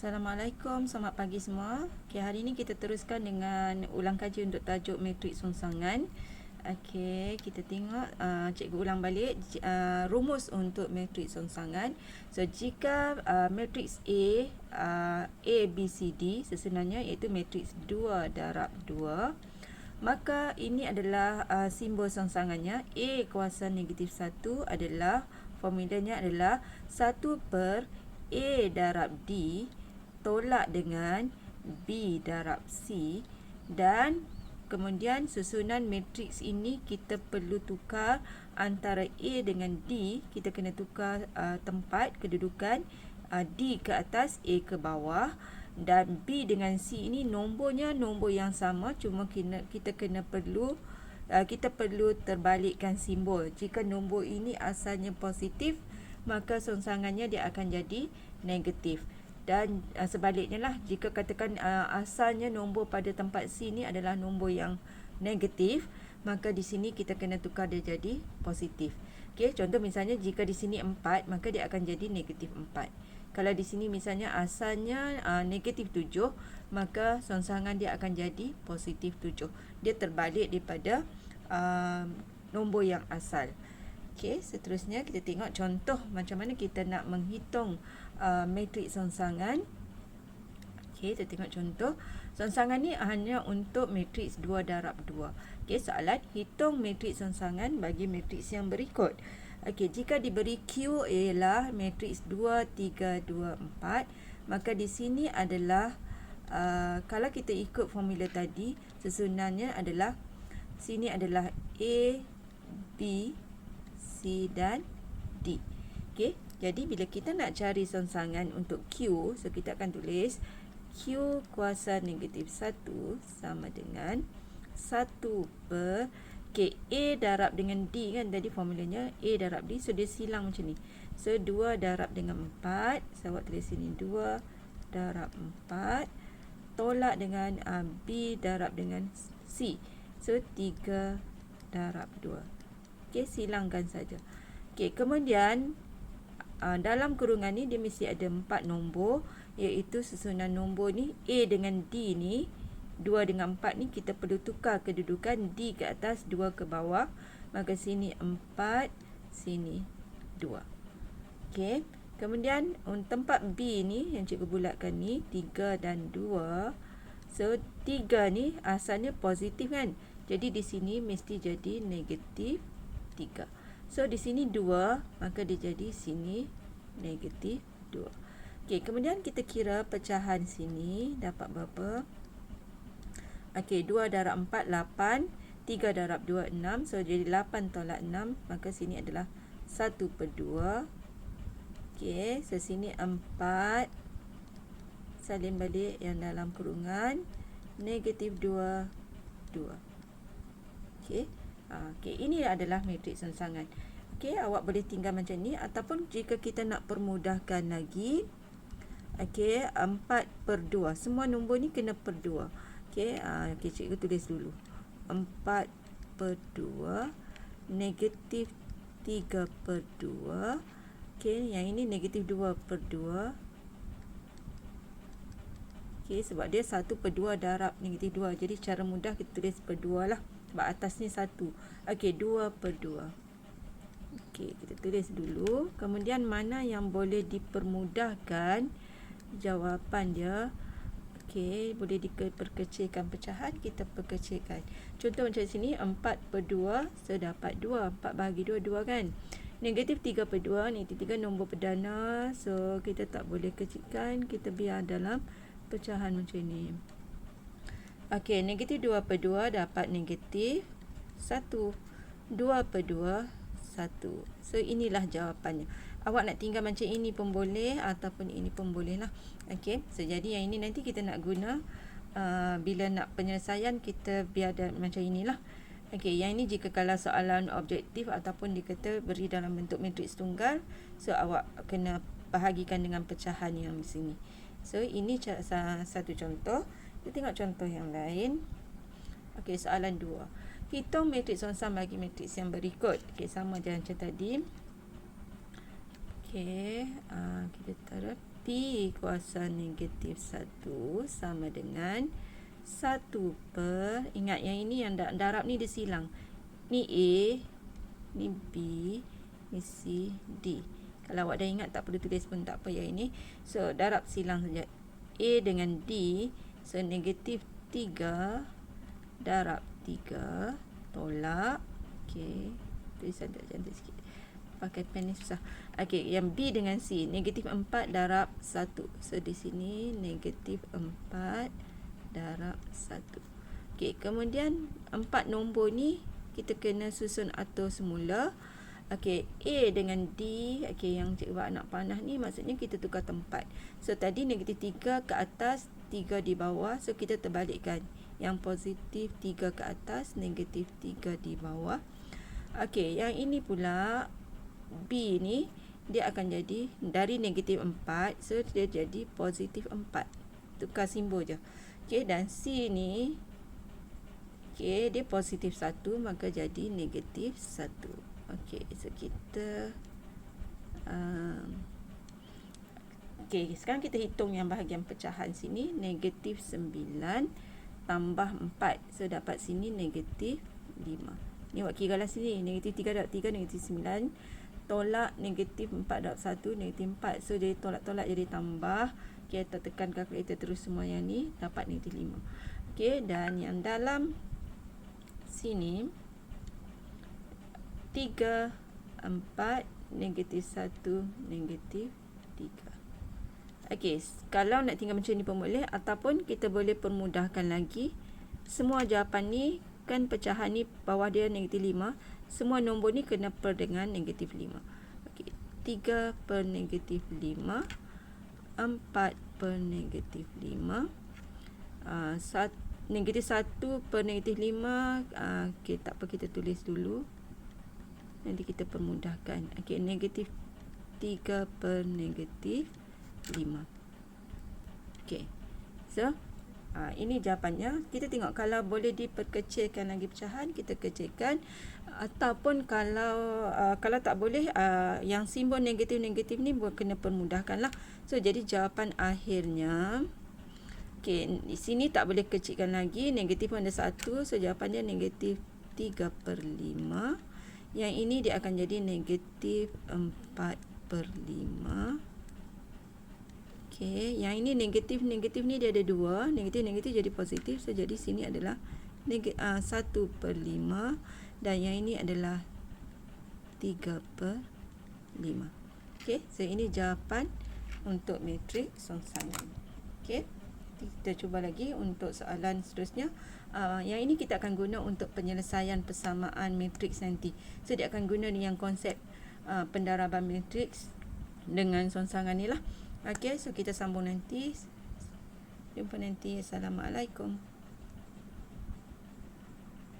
Assalamualaikum, selamat pagi semua. Okay, hari ini kita teruskan dengan ulang kaji untuk tajuk matriks rongsangan. Okay, kita tengok cikgu ulang balik rumus untuk matriks rongsangan. So, jika matriks A, B, C, D sebenarnya iaitu matriks 2 darab 2, maka ini adalah simbol rongsangannya. A kuasa negatif 1 adalah, formulanya adalah 1 per A darab D tolak dengan B darab C, dan kemudian susunan matriks ini kita perlu tukar antara A dengan D. Kita kena tukar tempat kedudukan, D ke atas, A ke bawah, dan B dengan C ini nombornya nombor yang sama, cuma kita perlu terbalikkan simbol. Jika nombor ini asalnya positif, maka rongsangannya dia akan jadi negatif. Dan sebaliknya lah, jika katakan asalnya nombor pada tempat C ni adalah nombor yang negatif, maka di sini kita kena tukar dia jadi positif. Okey, contoh misalnya jika di sini 4, maka dia akan jadi negatif 4. Kalau di sini misalnya asalnya negatif 7, maka rongsangan dia akan jadi positif 7. Dia terbalik daripada nombor yang asal. Okey, seterusnya kita tengok contoh macam mana kita nak menghitung matriks rongsangan. Okey, kita tengok contoh. Rongsangan ni hanya untuk matriks 2 darab 2. Okey, soalan hitung matriks rongsangan bagi matriks yang berikut. Okey, jika diberi Q ialah matriks 2, 3, 2, 4, maka di sini adalah kalau kita ikut formula tadi, susunannya adalah sini adalah A, B, C dan D. Okey, jadi bila kita nak cari rongsangan untuk Q, so kita akan tulis Q kuasa negatif 1 sama dengan 1 per, okey, A darab dengan D kan, tadi formulanya A darab D, so dia silang macam ni. So 2 darab dengan 4, saya buat tulis sini 2 darab 4 tolak dengan B darab dengan C, so 3 darab 2. Okey, silangkan saja. Okey, kemudian dalam kurungan ni dia mesti ada 4 nombor, iaitu susunan nombor ni A dengan D ni, 2 dengan 4 ni kita perlu tukar kedudukan, D ke atas, 2 ke bawah, maka sini 4, sini 2. Okey, kemudian tempat B ni yang cikgu bulatkan ni 3 dan 2. So 3 ni asalnya positif kan, jadi di sini mesti jadi negatif 3. So di sini 2, maka dia jadi sini negatif 2. Okey, kemudian kita kira pecahan sini dapat berapa? Okey, 2 darab 4 8, 3 darab 2 6, so jadi 8 tolak 6, maka sini adalah 1 per 2. Okey, so sini 4, salin balik yang dalam kurungan, negatif 2 2. Okey. Okey, ini adalah matriks rongsangan. Okey, awak boleh tinggal macam ni, ataupun jika kita nak permudahkan lagi, okey, 4 per 2. Semua nombor ni kena per 2. Okey, okey, cikgu tulis dulu. 4 per 2, negatif 3 per 2. Okey, yang ini negatif 2 per 2. Okey, sebab dia 1 per 2 darab negatif 2. Jadi cara mudah kita tulis per 2 lah. Sebab atas ni 1. Okey, 2 per 2. Okey, kita tulis dulu. Kemudian mana yang boleh dipermudahkan jawapan dia. Okey, boleh diperkecilkan pecahan, kita perkecilkan. Contoh macam sini, 4 per 2, so dapat 2. 4 bahagi 2, 2 kan. Negatif 3 per 2, negatif 3 nombor perdana. So, kita tak boleh kecilkan, kita biar dalam pecahan macam ni. Okey, negatif 2 per 2 dapat negatif 1. 2 per 2, 1. So, inilah jawapannya. Awak nak tinggal macam ini pun boleh, ataupun ini pun boleh lah. Okey, so jadi yang ini nanti kita nak guna bila nak penyelesaian, kita biar macam inilah. Okey, yang ini jika kalau soalan objektif ataupun dikata beri dalam bentuk matriks tunggal, so awak kena bahagikan dengan pecahan yang di sini. So, ini satu contoh. Kita tengok contoh yang lain. Okey, soalan 2. Hitung matriks rongsangan bagi matriks yang berikut. Okey, sama je macam tadi. Okey, kita taruh P kuasa negatif 1 sama dengan 1 per, ingat yang ini yang darab ni dia silang. Ni A, ni B, ni C, D. Kalau awak dah ingat tak perlu tulis pun tak apa yang ini. So darab silang saja. A dengan D, so negatif 3 darab 3 tolak. Okey, tulisan tak cantik sikit. Pakai pen ni susah. Okey, yang B dengan C, negatif 4 darab 1. So di sini negatif 4 darab 1. Okey, kemudian 4 nombor ni kita kena susun atur semula. Okey, A dengan D, okey yang cikgu buat nak panah ni maksudnya kita tukar tempat. So tadi negatif 3 ke atas, 3 di bawah. So kita terbalikkan. Yang positif 3 ke atas, negatif 3 di bawah. Okey, yang ini pula B ni dia akan jadi dari negatif 4, so dia jadi positif 4. Tukar simbol je. Okey, dan C ni okey, dia positif 1 maka jadi negatif 1. Okey, so kita okey, sekarang kita hitung yang bahagian pecahan sini. Negatif 9 tambah 4, so dapat sini negatif 5. Ni buat kira lah sini. Negatif 3 darab 3, negatif 9. Tolak negatif 4 darab 1, negatif 4. So, dia tolak-tolak jadi tambah. Okay, kita tekan kalkulator terus semua yang ni. Dapat negatif 5. Okay, dan yang dalam sini 3, 4, negatif 1, negatif 3. Okay, kalau nak tinggal macam ni pun boleh. Ataupun kita boleh permudahkan lagi. Semua jawapan ni kan pecahan ni bawah dia negatif 5. Semua nombor ni kena per dengan negatif 5. Okey, 3 per negatif 5, 4 per negatif 5, negatif 1 per negatif 5. Okey, tak apa, kita tulis dulu. Nanti kita permudahkan. Okey, negatif 3 per negatif 5. Okey, so ini jawapannya. Kita tengok kalau boleh diperkecilkan lagi pecahan, kita kecilkan. Ataupun kalau tak boleh, yang simbol negatif-negatif ni kena permudahkan lah. So jadi jawapan akhirnya, okey, di sini tak boleh kecilkan lagi. Negatif pun ada 1. So jawapan dia negatif 3 per 5. Yang ini dia akan jadi negatif 4 per 5. Okey, yang ini negatif-negatif ni dia ada 2. Negatif-negatif jadi positif. So, jadi sini adalah 1 per 5. Dan yang ini adalah 3 per 5. Okey, so ini jawapan untuk matriks songsangan. Okey, kita cuba lagi untuk soalan seterusnya. Yang ini kita akan guna untuk penyelesaian persamaan matriks nanti. So, dia akan guna yang konsep pendaraban matriks dengan songsangan ni lah. Okey, so kita sambung nanti. Jumpa nanti. Assalamualaikum.